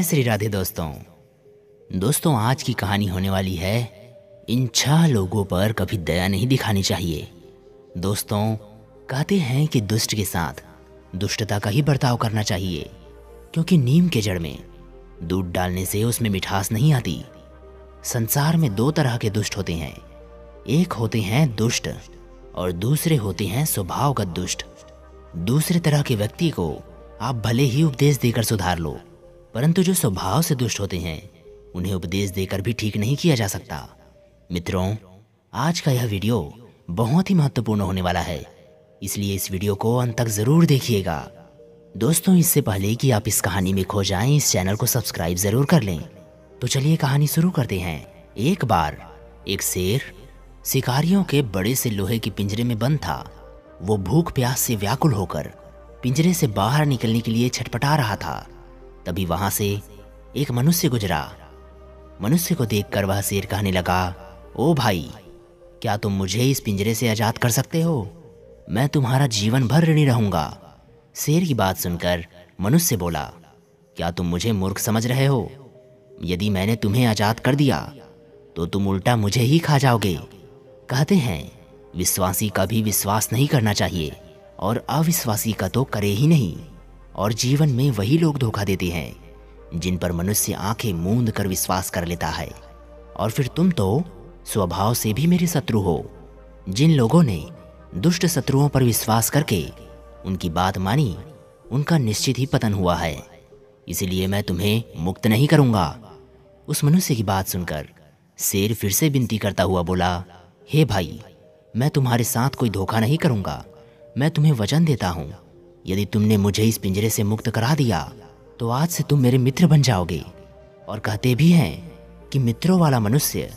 श्री राधे दोस्तों आज की कहानी होने वाली है इन 6 लोगों पर कभी दया नहीं दिखानी चाहिए। दोस्तों कहते हैं कि दुष्ट के साथ दुष्टता का ही बर्ताव करना चाहिए, क्योंकि नीम के जड़ में दूध डालने से उसमें मिठास नहीं आती। संसार में 2 तरह के दुष्ट होते हैं, एक होते हैं दुष्ट और दूसरे होते हैं स्वभावगत दुष्ट। दूसरे तरह के व्यक्ति को आप भले ही उपदेश देकर सुधार लो, परंतु जो स्वभाव से दुष्ट होते हैं उन्हें उपदेश देकर भी ठीक नहीं किया जा सकता। मित्रों, आज का यह वीडियो बहुत ही महत्वपूर्ण होने वाला है, इसलिए इस वीडियो को अंत तक जरूर देखिएगा। दोस्तों, इससे पहले कि आप इस कहानी में खो जाएं, इस चैनल को सब्सक्राइब जरूर कर लें। तो चलिए कहानी शुरू करते हैं। एक बार एक शेर शिकारियों के बड़े से लोहे के पिंजरे में बंद था। वो भूख प्यास से व्याकुल होकर पिंजरे से बाहर निकलने के लिए छटपटा रहा था। तभी वहां से एक मनुष्य गुजरा। मनुष्य को देखकर वह शेर कहने लगा, ओ भाई, क्या तुम मुझे इस पिंजरे से आजाद कर सकते हो? मैं तुम्हारा जीवन भर ऋणी रहूंगा। शेर की बात सुनकर मनुष्य बोला, क्या तुम मुझे मूर्ख समझ रहे हो? यदि मैंने तुम्हें आजाद कर दिया तो तुम उल्टा मुझे ही खा जाओगे। कहते हैं विश्वासी का भी विश्वास नहीं करना चाहिए और अविश्वासी का तो करे ही नहीं। और जीवन में वही लोग धोखा देते हैं जिन पर मनुष्य आंखें मूंद कर विश्वास कर लेता है। और फिर तुम तो स्वभाव से भी मेरे शत्रु हो। जिन लोगों ने दुष्ट शत्रुओं पर विश्वास करके उनकी बात मानी, उनका निश्चित ही पतन हुआ है। इसलिए मैं तुम्हें मुक्त नहीं करूंगा। उस मनुष्य की बात सुनकर शेर फिर से विनती करता हुआ बोला, हे भाई, मैं तुम्हारे साथ कोई धोखा नहीं करूंगा। मैं तुम्हें वचन देता हूं, यदि तुमने मुझे इस पिंजरे से मुक्त करा दिया तो आज से तुम मेरे मित्र बन जाओगे। और कहते भी हैं कि मित्रों वाला मनुष्य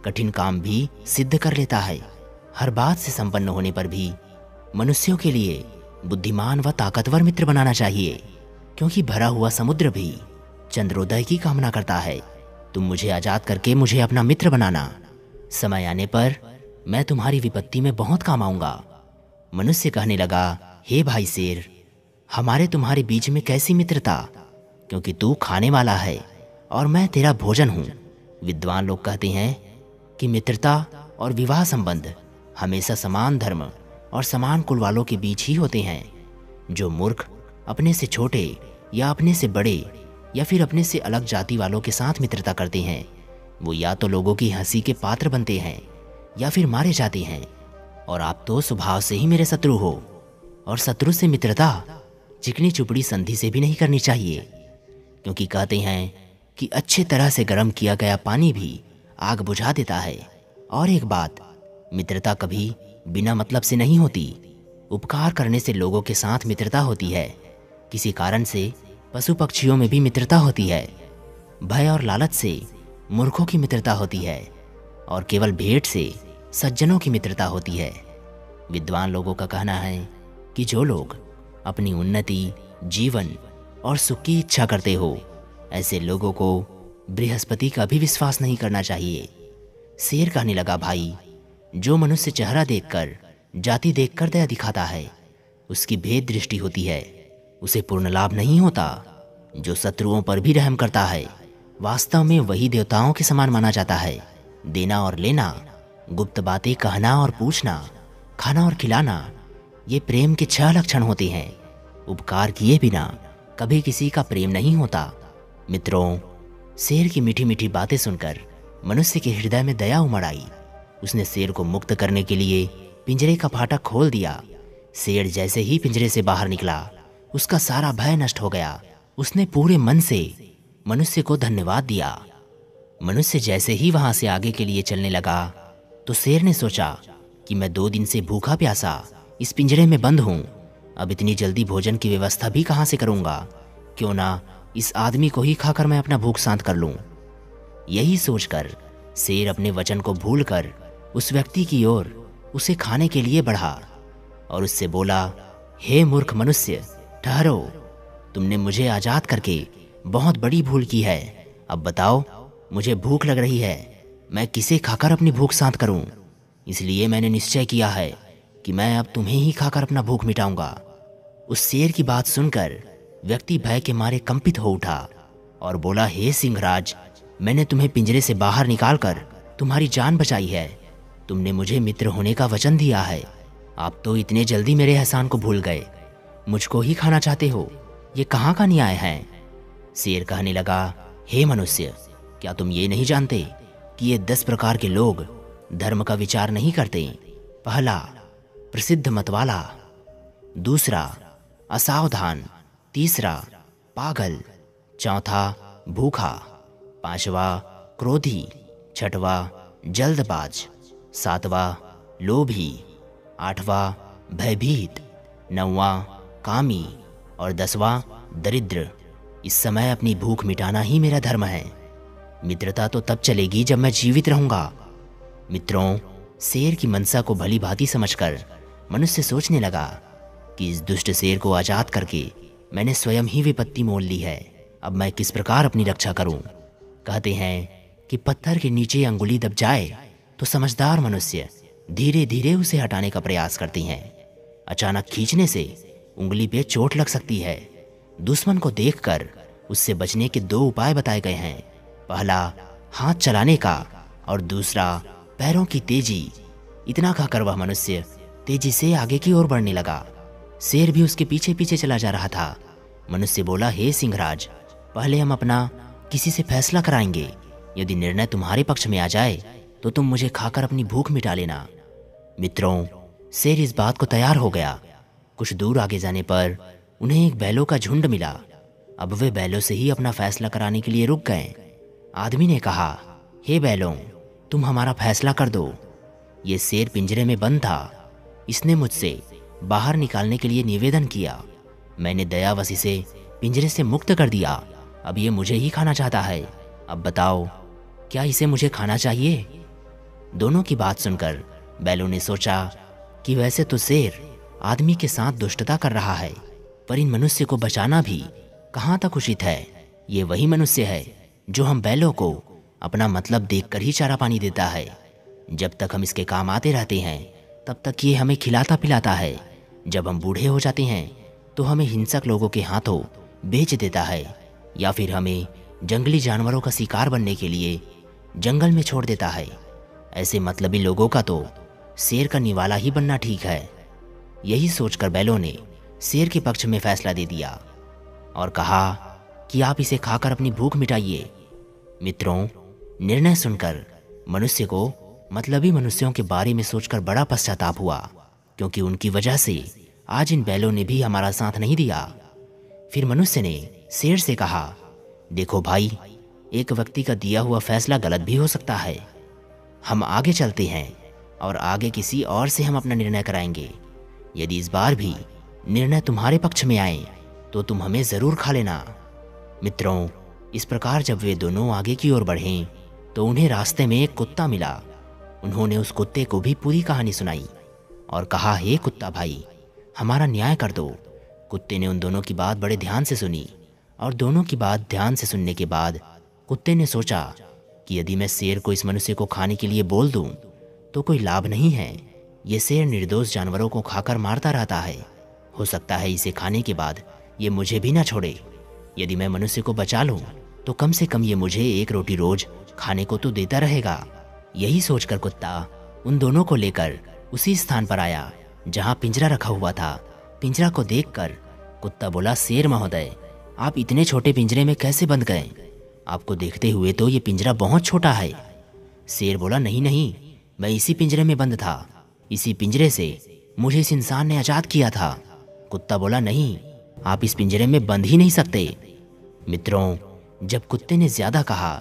कठिन काम भी सिद्ध कर लेता है। हर बात से संपन्न होने पर भी मनुष्यों के लिए बुद्धिमान व ताकतवर मित्र बनाना चाहिए, क्योंकि भरा हुआ समुद्र भी चंद्रोदय की कामना करता है। तुम मुझे आजाद करके मुझे अपना मित्र बनाना। समय आने पर मैं तुम्हारी विपत्ति में बहुत काम आऊंगा। मनुष्य कहने लगा, हे भाई शेर, हमारे तुम्हारे बीच में कैसी मित्रता, क्योंकि तू खाने वाला है और मैं तेरा भोजन हूँ। विद्वान लोग कहते हैं कि मित्रता और विवाह संबंध हमेशा समान धर्म और समान कुल वालों के बीच ही होते हैं। जो मूर्ख अपने से छोटे या अपने से बड़े या फिर अपने से अलग जाति वालों के साथ मित्रता करते हैं, वो या तो लोगों की हंसी के पात्र बनते हैं या फिर मारे जाते हैं। और आप तो स्वभाव से ही मेरे शत्रु हो। और शत्रु से मित्रता चिकनी चुपड़ी संधि से भी नहीं करनी चाहिए, क्योंकि कहते हैं कि अच्छे तरह से गर्म किया गया पानी भी आग बुझा देता है। और एक बात, मित्रता कभी बिना मतलब से नहीं होती। उपकार करने से लोगों के साथ मित्रता होती है। किसी कारण से पशु पक्षियों में भी मित्रता होती है। भय और लालच से मूर्खों की मित्रता होती है और केवल भेंट से सज्जनों की मित्रता होती है। विद्वान लोगों का कहना है कि जो लोग अपनी उन्नति, जीवन और सुख की इच्छा करते हो, ऐसे लोगों को बृहस्पति का भी विश्वास नहीं करना चाहिए। शेर कहने लगा, भाई, जो मनुष्य चेहरा देखकर, जाति देखकर दया दिखाता है, उसकी भेद दृष्टि होती है, उसे पूर्ण लाभ नहीं होता। जो शत्रुओं पर भी रहम करता है, वास्तव में वही देवताओं के समान माना जाता है। देना और लेना, गुप्त बातें कहना और पूछना, खाना और खिलाना, ये प्रेम के 6 लक्षण होते हैं। उपकार किए बिना कभी किसी का प्रेम नहीं होता। मित्रों, शेर की मीठी मीठी बातें सुनकर मनुष्य के हृदय में दया उमड़ आई। उसने शेर को मुक्त करने के लिए पिंजरे का फाटक खोल दिया। शेर जैसे ही पिंजरे से बाहर निकला, उसका सारा भय नष्ट हो गया। उसने पूरे मन से मनुष्य को धन्यवाद दिया। मनुष्य जैसे ही वहां से आगे के लिए चलने लगा तो शेर ने सोचा कि मैं 2 दिन से भूखा प्यासा इस पिंजरे में बंद हूँ। अब इतनी जल्दी भोजन की व्यवस्था भी कहाँ से करूँगा? क्यों ना इस आदमी को ही खाकर मैं अपना भूख शांत कर लूँ। यही सोचकर शेर अपने वचन को भूलकर उस व्यक्ति की ओर उसे खाने के लिए बढ़ा और उससे बोला, हे मूर्ख मनुष्य, ठहरो। तुमने मुझे आजाद करके बहुत बड़ी भूल की है। अब बताओ, मुझे भूख लग रही है, मैं किसे खाकर अपनी भूख शांत करूं? इसलिए मैंने निश्चय किया है कि मैं अब तुम्हें ही खाकर अपना भूख मिटाऊंगा। उस शेर की बात सुनकर व्यक्ति भय के मारे कंपित हो उठा और बोला, हे सिंहराज, मैंने तुम्हें पिंजरे से बाहर निकालकर तुम्हारी जान बचाई है। तुमने मुझे मित्र होने का वचन दिया है। आप तो इतने जल्दी मेरे एहसान को भूल गए, मुझको ही खाना चाहते हो। ये कहाँ का न्याय है? शेर कहने लगा, हे मनुष्य, क्या तुम ये नहीं जानते कि ये 10 प्रकार के लोग धर्म का विचार नहीं करते? पहला, प्रसिद्ध मतवाला। दूसरा, असावधान। तीसरा, पागल। चौथा, भूखा। पांचवा, क्रोधी। छठवा, जल्दबाज। सातवां, लोभी। आठवां, भयभीत। नौवां, कामी। और 10वां, दरिद्र। इस समय अपनी भूख मिटाना ही मेरा धर्म है। मित्रता तो तब चलेगी जब मैं जीवित रहूंगा। मित्रों, शेर की मनसा को भली भांति समझकर मनुष्य सोचने लगा कि इस दुष्ट शेर को आजाद करके मैंने स्वयं ही विपत्ति मोल ली है। अब मैं किस प्रकार अपनी रक्षा करूं? कहते हैं कि पत्थर के नीचे अंगुली दब जाए तो समझदार मनुष्य धीरे धीरे उसे हटाने का प्रयास करते हैं। अचानक खींचने से उंगली पे चोट लग सकती है। दुश्मन को देखकर उससे बचने के 2 उपाय बताए गए हैं। पहला, हाथ चलाने का, और दूसरा, पैरों की तेजी। इतना कहकर वह मनुष्य तेजी से आगे की ओर बढ़ने लगा। शेर भी उसके पीछे पीछे चला जा रहा था। मनुष्य बोला, हे सिंहराज, पहले हम अपना किसी से फैसला कराएंगे। यदि निर्णय तुम्हारे पक्ष में आ जाए तो तुम मुझे खाकर अपनी भूख मिटा लेना। मित्रों, शेर इस बात को तैयार हो गया। कुछ दूर आगे जाने पर उन्हें एक बैलों का झुंड मिला। अब वे बैलों से ही अपना फैसला कराने के लिए रुक गए। आदमी ने कहा, हे बैलों, तुम हमारा फैसला कर दो। ये शेर पिंजरे में बंद था। इसने मुझसे बाहर निकालने के लिए निवेदन किया। मैंने दयावश इसे पिंजरे से मुक्त कर दिया। अब ये मुझे ही खाना चाहता है। अब बताओ, क्या इसे मुझे खाना चाहिए? दोनों की बात सुनकर बैलों ने सोचा कि वैसे तो शेर आदमी के साथ दुष्टता कर रहा है, पर इन मनुष्य को बचाना भी कहाँ तक उचित है। ये वही मनुष्य है जो हम बैलों को अपना मतलब देखकर ही चारा पानी देता है। जब तक हम इसके काम आते रहते हैं तब तक ये हमें खिलाता पिलाता है। जब हम बूढ़े हो जाते हैं तो हमें हिंसक लोगों के हाथों बेच देता है, या फिर हमें जंगली जानवरों का शिकार बनने के लिए जंगल में छोड़ देता है। ऐसे मतलबी लोगों का तो शेर का निवाला ही बनना ठीक है। यही सोचकर बैलों ने शेर के पक्ष में फैसला दे दिया और कहा कि आप इसे खाकर अपनी भूख मिटाइए। मित्रों, निर्णय सुनकर मनुष्य को मतलबी मनुष्यों के बारे में सोचकर बड़ा पश्चाताप हुआ, क्योंकि उनकी वजह से आज इन बैलों ने भी हमारा साथ नहीं दिया। फिर मनुष्य ने शेर से कहा, देखो भाई, एक व्यक्ति का दिया हुआ फैसला गलत भी हो सकता है। हम आगे चलते हैं और आगे किसी और से हम अपना निर्णय कराएंगे। यदि इस बार भी निर्णय तुम्हारे पक्ष में आए तो तुम हमें ज़रूर खा लेना। मित्रों, इस प्रकार जब वे दोनों आगे की ओर बढ़े तो उन्हें रास्ते में एक कुत्ता मिला। उन्होंने उस कुत्ते को भी पूरी कहानी सुनाई और कहा, हे कुत्ता भाई, हमारा न्याय कर दो। कुत्ते ने उन दोनों की बात बड़े ध्यान से सुनी और दोनों की बात ध्यान से सुनने के बाद कुत्ते ने सोचा कि यदि मैं शेर को इस मनुष्य को खाने के लिए बोल दूं तो कोई लाभ नहीं है। ये शेर निर्दोष जानवरों को खाकर मारता रहता है। हो सकता है इसे खाने के बाद ये मुझे भी ना छोड़े। यदि मैं मनुष्य को बचा लूं तो कम से कम ये मुझे एक रोटी रोज खाने को तो देता रहेगा। यही सोचकर कुत्ता उन दोनों को लेकर उसी स्थान पर आया जहां पिंजरा रखा हुआ था। पिंजरा को देखकर कुत्ता बोला, शेर महोदय, आप इतने छोटे पिंजरे में कैसे बंद गए? आपको देखते हुए तो ये पिंजरा बहुत छोटा है। शेर बोला, नहीं नहीं, मैं इसी पिंजरे में बंद था। इसी पिंजरे से मुझे इस इंसान ने आज़ाद किया था। कुत्ता बोला, नहीं, आप इस पिंजरे में बंद ही नहीं सकते। मित्रों, जब कुत्ते ने ज़्यादा कहा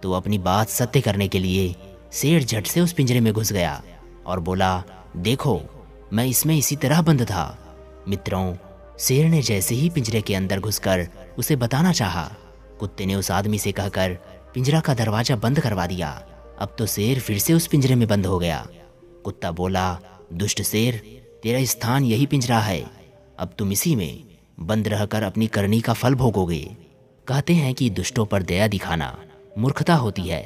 तो अपनी बात सत्य करने के लिए शेर झट से उस पिंजरे में घुस गया और बोला, देखो, मैं इसमें इसी तरह बंद था। मित्रों, शेर ने जैसे ही पिंजरे के अंदर घुसकर उसे बताना चाहा, कुत्ते ने उस आदमी से कहकर पिंजरा का दरवाज़ा बंद करवा दिया। अब तो शेर फिर से उस पिंजरे में बंद हो गया। कुत्ता बोला, दुष्ट शेर, तेरा स्थान यही पिंजरा है। अब तुम इसी में बंद रहकर अपनी करनी का फल भोगोगे। कहते हैं कि दुष्टों पर दया दिखाना मूर्खता होती है।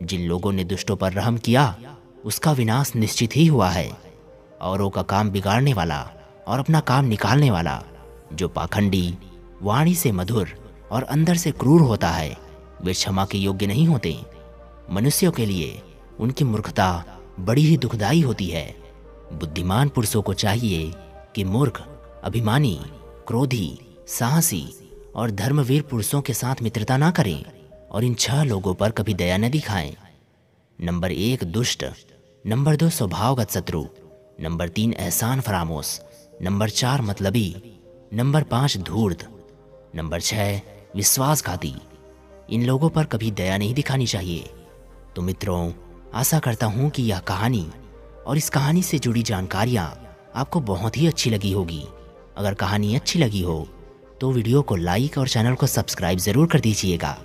जिन लोगों ने दुष्टों पर रहम किया उसका विनाश निश्चित ही हुआ है। औरों का काम बिगाड़ने वाला और अपना काम निकालने वाला, जो पाखंडी, वाणी से मधुर और अंदर से क्रूर होता है, वे क्षमा के योग्य नहीं होते। मनुष्यों के लिए उनकी मूर्खता बड़ी ही दुखदाई होती है। बुद्धिमान पुरुषों को चाहिए कि मूर्ख, अभिमानी, क्रोधी, साहसी और धर्मवीर पुरुषों के साथ मित्रता ना करें और इन 6 लोगों पर कभी दया न दिखाएं। नंबर 1 दुष्ट, नंबर 2 स्वभावगत शत्रु, नंबर 3 एहसान फरामोश, नंबर 4 मतलबी, नंबर 5 धूर्त, नंबर 6 विश्वासघाती। इन लोगों पर कभी दया नहीं दिखानी चाहिए। तो मित्रों, आशा करता हूँ कि यह कहानी और इस कहानी से जुड़ी जानकारियाँ आपको बहुत ही अच्छी लगी होगी। अगर कहानी अच्छी लगी हो तो वीडियो को लाइक और चैनल को सब्सक्राइब ज़रूर कर दीजिएगा,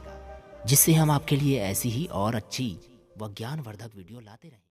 जिससे हम आपके लिए ऐसी ही और अच्छी व ज्ञानवर्धक वीडियो लाते रहें।